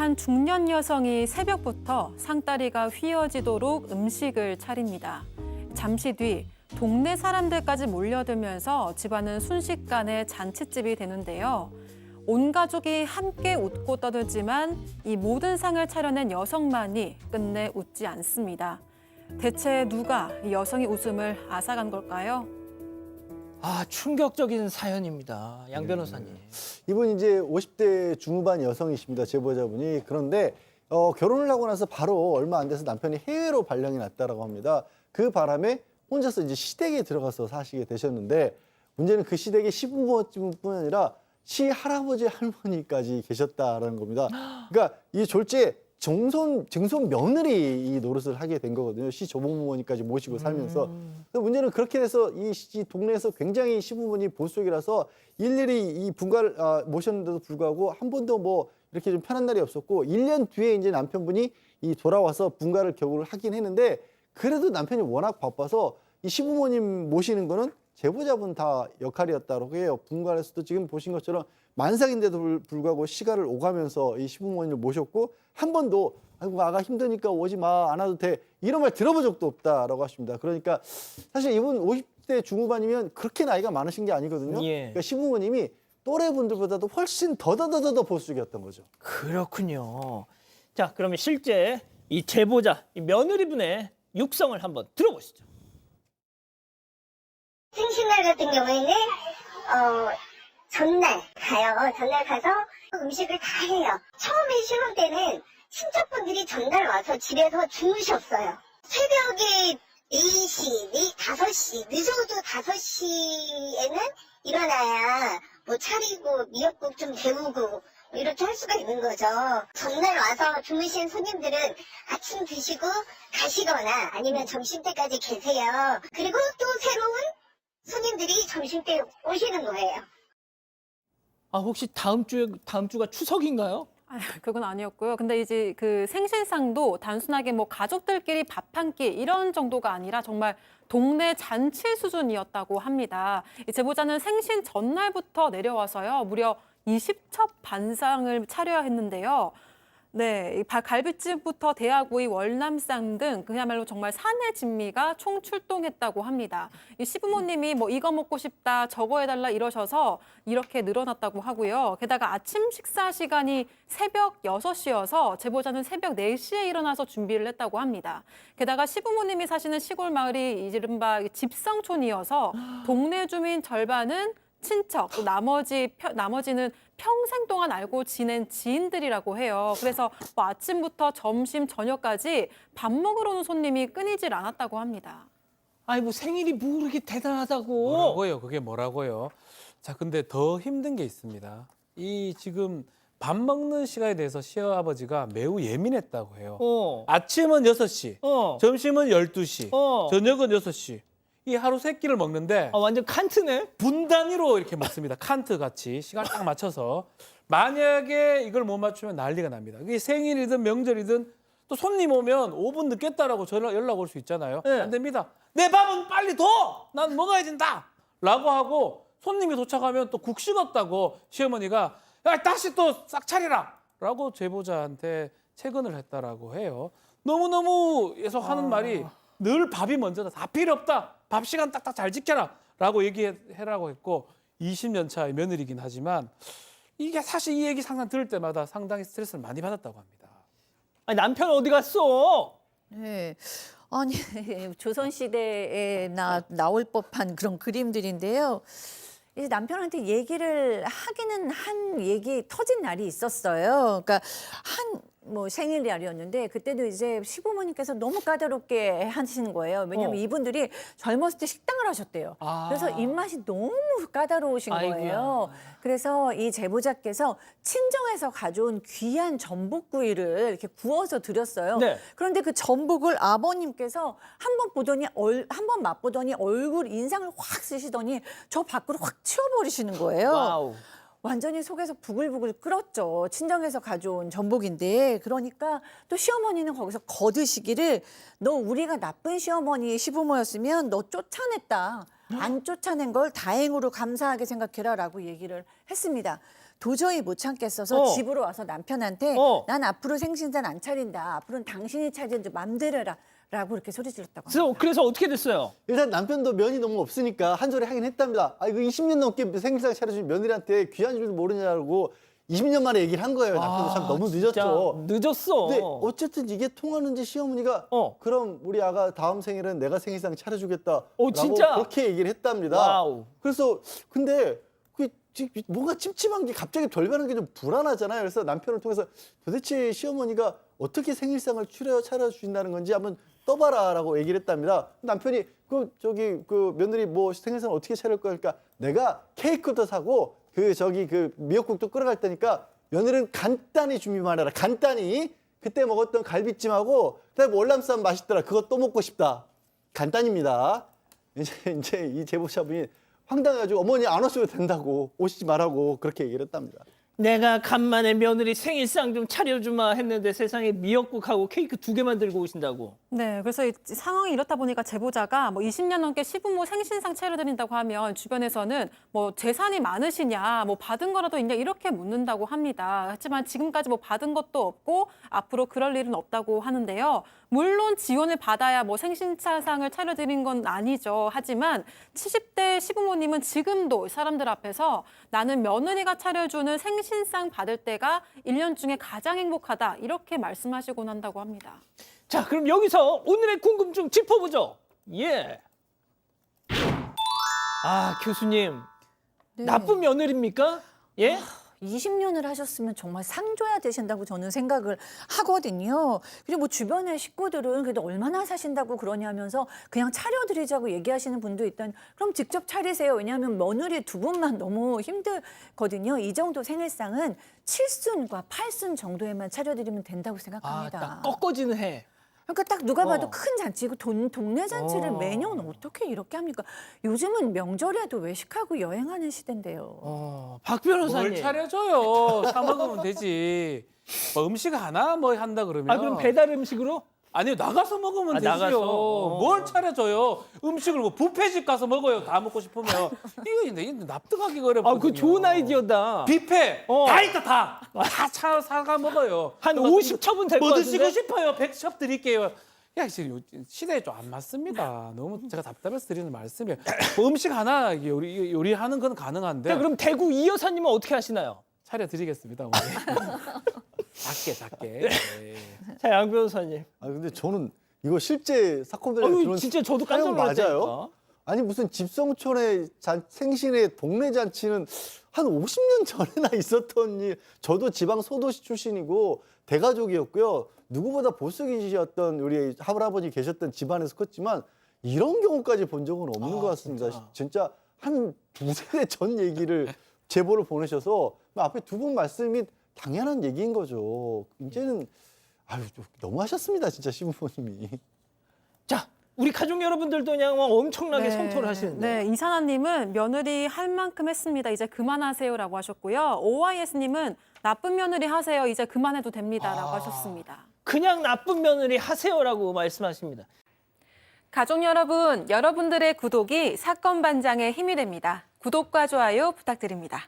한 중년 여성이 새벽부터 상다리가 휘어지도록 음식을 차립니다. 잠시 뒤 동네 사람들까지 몰려들면서 집안은 순식간에 잔칫집이 되는데요. 온 가족이 함께 웃고 떠들지만 이 모든 상을 차려낸 여성만이 끝내 웃지 않습니다. 대체 누가 이 여성의 웃음을 앗아간 걸까요? 아, 충격적인 사연입니다. 양 변호사님. 이분 이제 50대 중후반 여성이십니다. 제보자분이. 그런데 결혼을 하고 나서 바로 얼마 안 돼서 남편이 해외로 발령이 났다라고 합니다. 그 바람에 혼자서 이제 시댁에 들어가서 사시게 되셨는데 문제는 그 시댁에 시부모뿐 아니라 시할아버지 할머니까지 계셨다라는 겁니다. 그러니까 이 졸지에 증손 며느리 이 노릇을 하게 된 거거든요. 시조부모님까지 모시고 살면서. 근데 문제는 그렇게 돼서 이 동네에서 굉장히 시부모님 보수적이라서 일일이 이 분가를 모셨는데도 불구하고 한 번도 뭐 이렇게 좀 편한 날이 없었고 1년 뒤에 이제 남편분이 이 돌아와서 분가를 겨우를 하긴 했는데 그래도 남편이 워낙 바빠서 이 시부모님 모시는 거는 제보자분 다 역할이었다고 해요. 분가에서도 지금 보신 것처럼 만삭인데도 불구하고 시간을 오가면서 이 시부모님을 모셨고 한 번도 아이고 아가 힘드니까 오지 마, 안 와도 돼 이런 말 들어본 적도 없다라고 하십니다. 그러니까 사실 이분 50대 중후반이면 그렇게 나이가 많으신 게 아니거든요. 예. 그러니까 시부모님이 또래분들보다도 훨씬 더 보수적이었던 거죠. 그렇군요. 자, 그러면 실제 이 제보자, 이 며느리분의 육성을 한번 들어보시죠. 생신날 같은 경우에는 전날 가요. 전날 가서 음식을 다 해요. 처음에 신혼 때는 친척분들이 전날 와서 집에서 주무셨어요. 새벽에 4시, 5시, 늦어도 5시에는 일어나야 뭐 차리고 미역국 좀 데우고 이렇게 할 수가 있는 거죠. 전날 와서 주무신 손님들은 아침 드시고 가시거나 아니면 점심때까지 계세요. 그리고 또 새로운 손님들이 점심때 오시는 거예요. 아, 혹시 다음 주가 추석인가요? 그건 아니었고요. 근데 이제 그 생신상도 단순하게 뭐 가족들끼리 밥 한 끼 이런 정도가 아니라 정말 동네 잔치 수준이었다고 합니다. 이 제보자는 생신 전날부터 내려와서요. 무려 20첩 반상을 차려야 했는데요. 네, 이 갈비찜부터 대하구이, 월남쌈 등 그야말로 정말 사내 진미가 총출동했다고 합니다. 이 시부모님이 뭐 이거 먹고 싶다, 저거 해달라 이러셔서 이렇게 늘어났다고 하고요. 게다가 아침 식사 시간이 새벽 6시여서 제보자는 새벽 4시에 일어나서 준비를 했다고 합니다. 게다가 시부모님이 사시는 시골 마을이 이른바 집성촌이어서 동네 주민 절반은 친척, 또 나머지는 평생 동안 알고 지낸 지인들이라고 해요. 그래서 뭐 아침부터 점심, 저녁까지 밥 먹으러 오는 손님이 끊이질 않았다고 합니다. 아이, 뭐 생일이 뭐 그렇게 대단하다고. 뭐라고요? 그게 뭐라고요? 자, 근데 더 힘든 게 있습니다. 이 지금 밥 먹는 시간에 대해서 시어아버지가 매우 예민했다고 해요. 아침은 6시, 점심은 12시, 저녁은 6시. 이 하루 3끼를 먹는데 아, 완전 칸트네. 분 단위로 이렇게 먹습니다. 칸트 같이 시간 딱 맞춰서. 만약에 이걸 못 맞추면 난리가 납니다. 이게 생일이든 명절이든 또 손님 오면 5분 늦겠다라고 연락 올 수 있잖아요. 네. 안 됩니다. 내 밥은 빨리 둬! 난 먹어야 된다! 라고 하고 손님이 도착하면 또 국 식었다고 시어머니가 야, 다시 또 싹 차리라! 라고 제보자한테 체근을 했다라고 해요. 너무너무 예속하는 말이 늘 밥이 먼저다. 다 필요 없다. 밥 시간 딱딱 잘 지켜라. 라고 얘기해라고 했고 20년 차의 며느리긴 하지만 이게 사실 이 얘기 상상 들을 때마다 상당히 스트레스를 많이 받았다고 합니다. 아니, 남편 어디 갔어? 네. 아니, 조선시대에 나올 법한 그런 그림들인데요. 이제 남편한테 얘기를 하기는 한 얘기 터진 날이 있었어요. 그러니까 뭐 생일날이었는데 그때도 이제 시부모님께서 너무 까다롭게 하시는 거예요. 왜냐하면 이분들이 젊었을 때 식당을 하셨대요. 그래서 입맛이 너무 까다로우신 아이고야. 거예요. 그래서 이 제보자께서 친정에서 가져온 귀한 전복구이를 이렇게 구워서 드렸어요. 네. 그런데 그 전복을 아버님께서 한 번 맛보더니 얼굴 인상을 확 쓰시더니 저 밖으로 확 치워버리시는 거예요. 와우. 완전히 속에서 부글부글 끓었죠. 친정에서 가져온 전복인데 그러니까 또 시어머니는 거기서 거드시기를 너 우리가 나쁜 시어머니 시부모였으면 너 쫓아냈다. 안 쫓아낸 걸 다행으로 감사하게 생각해라 라고 얘기를 했습니다. 도저히 못 참겠어서 어. 집으로 와서 남편한테 어. 난 앞으로 생신상 안 차린다. 앞으로는 당신이 차리든지 맘대로 해라. 라고 이렇게 소리 질렀다고 그래서, 합니다. 그래서 어떻게 됐어요? 일단 남편도 면이 너무 없으니까 한 소리 하긴 했답니다. 아, 이거 20년 넘게 생일상 차려준 며느리한테 귀한 줄도 모르냐고 20년 만에 얘기를 한 거예요. 남편도 참 너무 진짜 늦었죠. 늦었어. 근데 어쨌든 이게 통하는지 시어머니가 그럼 우리 아가 다음 생일은 내가 생일상 차려주겠다. 라고 진짜? 그렇게 얘기를 했답니다. 와우. 그래서 근데 뭔가 찝찝한 게 갑자기 돌변한 게 좀 불안하잖아요. 그래서 남편을 통해서 도대체 시어머니가 어떻게 생일상을 차려주신다는 건지 한번 떠봐라라고 얘기를 했답니다. 남편이 그 며느리 뭐 생일상 어떻게 차릴 거야? 그러니까 내가 케이크도 사고 그 미역국도 끓여갈 테니까 며느리는 간단히 준비만 해라. 간단히 그때 먹었던 갈비찜하고 그다음에 월남쌈 맛있더라. 그거 또 먹고 싶다. 간단입니다. 이제 이 제보자분이 황당해가지고 어머니 안 오셔도 된다고 오시지 말라고 그렇게 얘기를 했답니다. 내가 간만에 며느리 생일상 좀 차려주마 했는데 세상에 미역국하고 케이크 2개만 들고 오신다고. 네, 그래서 이 상황이 이렇다 보니까 제보자가 뭐 20년 넘게 시부모 생신상 차려드린다고 하면 주변에서는 뭐 재산이 많으시냐, 뭐 받은 거라도 있냐 이렇게 묻는다고 합니다. 하지만 지금까지 뭐 받은 것도 없고 앞으로 그럴 일은 없다고 하는데요. 물론 지원을 받아야 뭐 생신상을 차려드린 건 아니죠. 하지만 70대 시부모님은 지금도 사람들 앞에서 나는 며느리가 차려주는 생신상 받을 때가 1년 중에 가장 행복하다 이렇게 말씀하시곤 한다고 합니다. 자, 그럼 여기서 오늘의 궁금증 짚어보죠. 예. 아, 교수님. 네. 나쁜 며느리입니까? 예? 20년을 하셨으면 정말 상줘야 되신다고 저는 생각을 하거든요. 그리고 뭐 주변의 식구들은 그래도 얼마나 사신다고 그러냐면서 그냥 차려드리자고 얘기하시는 분도 있다니 그럼 직접 차리세요. 왜냐하면 며느리 2분만 너무 힘들거든요. 이 정도 생일상은 7순과 8순 정도에만 차려드리면 된다고 생각합니다. 딱 꺾어지는 해. 그러니까 딱 누가 봐도 큰 잔치고 동네 잔치를 매년 어떻게 이렇게 합니까? 요즘은 명절에도 외식하고 여행하는 시대인데요. 박 변호사님. 뭘 차려줘요? 사 먹으면 되지. 뭐 음식 하나 뭐 한다 그러면. 아, 그럼 배달 음식으로? 아니요, 나가서 먹으면 되지요. 나가서? 뭘 차려줘요? 음식을 뭐 뷔페집 가서 먹어요. 다 먹고 싶으면. 이거 납득하기가 어렵거든요. 아, 그 좋은 아이디어다. 뷔페 다 있다 다. 다 사가 먹어요. 한 그래서 50첩은 될 것 뭐 같은데? 드시고 싶어요? 100첩 드릴게요. 야, 지금 시대에 좀 안 맞습니다. 너무 제가 답답해서 드리는 말씀이에요. 뭐 음식 하나 요리하는 건 가능한데. 자, 그럼 대구 이 여사님은 어떻게 하시나요? 차려드리겠습니다. 오늘. 작게. 네. 자, 양 변호사님. 아 근데 저는 이거 실제 사건들에 아유, 그런 진짜 저도 깜짝 사연 맞아요? 놀랐다니까. 아니 무슨 집성촌의 생신의 동네 잔치는 한 50년 전에나 있었던 일. 저도 지방 소도시 출신이고 대가족이었고요. 누구보다 보수기시였던 우리 할아버지 계셨던 집안에서 컸지만 이런 경우까지 본 적은 없는 것 같습니다. 진짜 한 2세대 전 얘기를 제보를 보내셔서 앞에 2분 말씀이 당연한 얘기인 거죠. 이제는 아유 좀 너무하셨습니다, 진짜 시부모님이. 자, 우리 가족 여러분들도 그냥 엄청나게 성토를 하시는데. 네, 이사나님은 며느리 할 만큼 했습니다. 이제 그만하세요라고 하셨고요. OYS님은 나쁜 며느리 하세요. 이제 그만해도 됩니다라고 하셨습니다. 그냥 나쁜 며느리 하세요라고 말씀하십니다. 가족 여러분, 여러분들의 구독이 사건 반장의 힘이 됩니다. 구독과 좋아요 부탁드립니다.